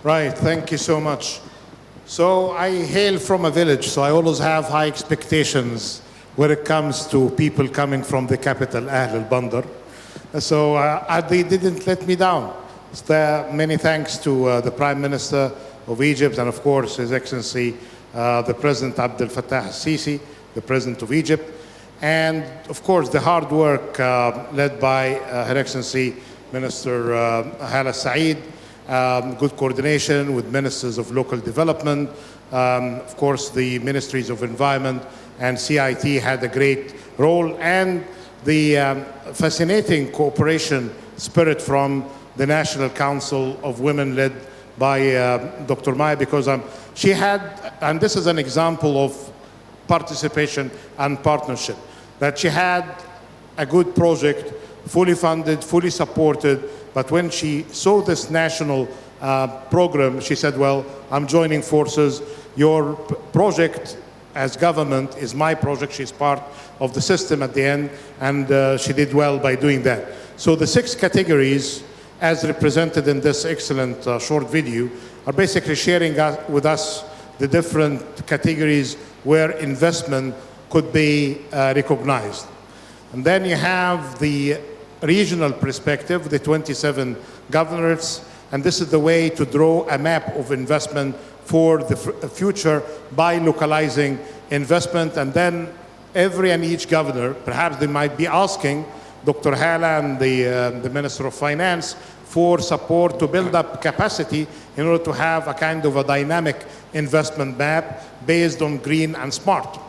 Right, thank you so much. So I hail from a village, so I always have high expectations when it comes to people coming from the capital, Ahl al-Bandar. So they didn't let me down. So, many thanks to the Prime Minister of Egypt and, of course, His Excellency, the President Abdel Fattah al-Sisi, the President of Egypt, and, of course, the hard work led by Her Excellency Minister Hala Saeed, good coordination with ministers of local development. Of course, the ministries of environment and CIT had a great role, and the fascinating cooperation spirit from the National Council of Women led by Dr. Maya, because she had, and this is an example of participation and partnership, that she had a good project, fully funded, fully supported, but when she saw this national program, she said, well, I'm joining forces. Your project as government is my project. She's part of the system at the end, and she did well by doing that. So the 6 categories, as represented in this excellent short video, are basically sharing with us the different categories where investment could be recognized. And then you have the regional perspective, the 27 governorates, and this is the way to draw a map of investment for the future by localizing investment. And then every and each governor, perhaps they might be asking Dr. Hala and the Minister of Finance for support to build up capacity in order to have a kind of a dynamic investment map based on green and smart.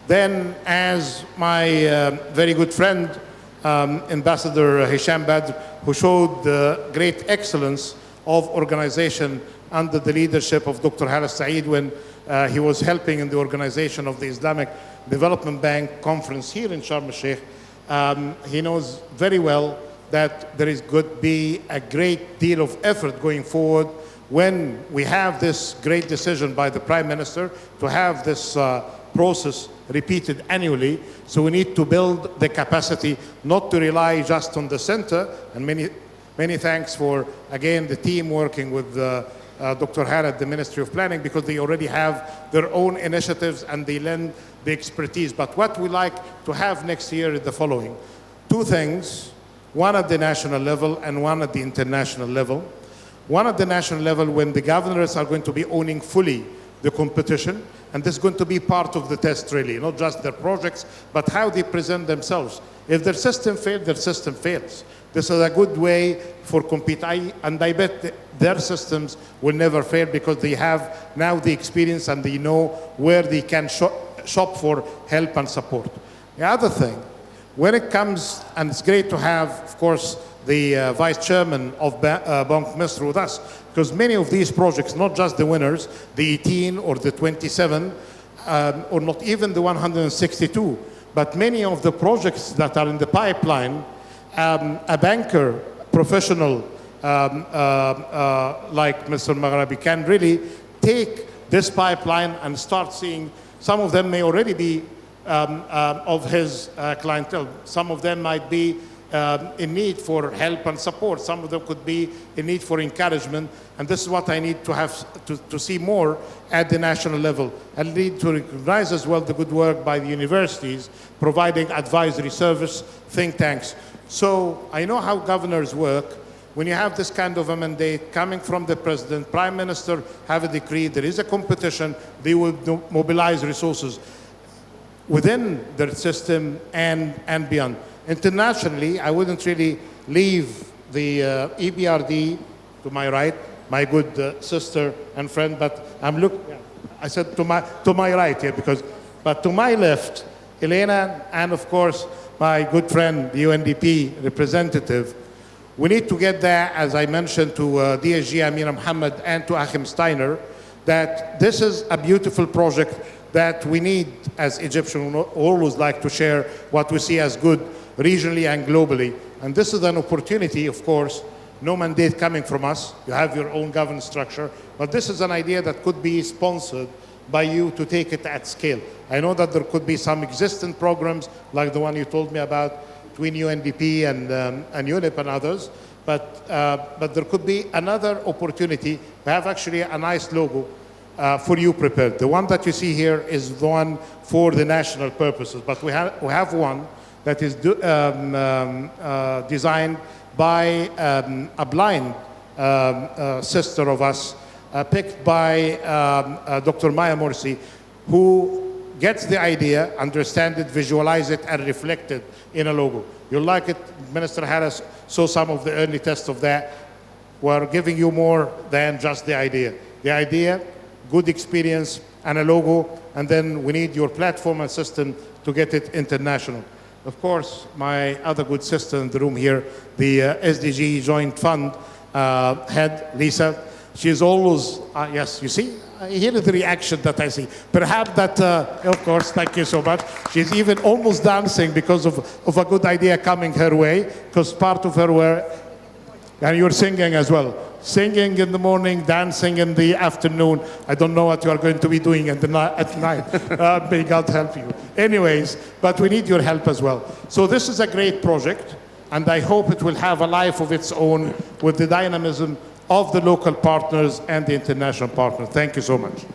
Then, as my very good friend, Ambassador Hisham Badr, who showed the great excellence of organization under the leadership of Dr. Hala Saeed when he was helping in the organization of the Islamic Development Bank conference here in Sharm el-Sheikh. He knows very well that there is going to be a great deal of effort going forward when we have this great decision by the Prime Minister to have this process repeated annually. So we need to build the capacity, not to rely just on the center. And many thanks for, again, the team working with Dr. Hala at the Ministry of Planning, because they already have their own initiatives and they lend the expertise. But what we like to have next year is the following. 2 things, one at the national level and one at the international level. One at the national level, when the governors are going to be owning fully the competition, and this is going to be part of the test really, not just their projects, but how they present themselves. If their system fails, their system fails. This is a good way for compete, and I bet their systems will never fail because they have now the experience and they know where they can shop for help and support. The other thing, when it comes, and it's great to have, of course, the Vice Chairman of Bank Misr with us, because many of these projects, not just the winners, the 18 or the 27, or not even the 162, but many of the projects that are in the pipeline, a banker, professional like Mr. Maghrabi can really take this pipeline and start seeing. Some of them may already be of his clientele. Some of them might be in need for help and support. Some of them could be in need for encouragement. And this is what I need to have to see more at the national level. I need to recognize as well the good work by the universities, providing advisory service, think tanks. So I know how governors work. When you have this kind of a mandate coming from the president, prime minister have a decree, there is a competition, they will mobilize resources within their system and beyond. Internationally, I wouldn't really leave the EBRD to my right, my good sister and friend, but I said to my right here, but to my left, Elena, and of course, my good friend, the UNDP representative. We need to get there, as I mentioned, to DSG Amira Mohammed and to Achim Steiner, that this is a beautiful project that we need as Egyptians. We always like to share what we see as good regionally and globally. And this is an opportunity, of course, no mandate coming from us. You have your own governance structure, but this is an idea that could be sponsored by you to take it at scale. I know that there could be some existing programs like the one you told me about between UNDP and UNEP and others, but there could be another opportunity. We have actually a nice logo for you prepared. The one that you see here is the one for the national purposes, but we have one that is designed by a blind sister of us, picked by Dr. Maya Morsi, who gets the idea, understand it, visualize it, and reflect it in a logo. You'll like it. Minister Harris saw some of the early tests of that. We're giving you more than just the idea. The idea, good experience, and a logo, and then we need your platform and system to get it international. Of course, my other good sister in the room here, the SDG Joint Fund head, Lisa, she's always, yes, you see? Here is the reaction that I see. Perhaps that, of course, thank you so much. She's even almost dancing because of a good idea coming her way, because part of her work, and you're singing as well. Singing in the morning, dancing in the afternoon. I don't know what you are going to be doing at night. May God help you. Anyways, but we need your help as well. So this is a great project, and I hope it will have a life of its own with the dynamism of the local partners and the international partners. Thank you so much.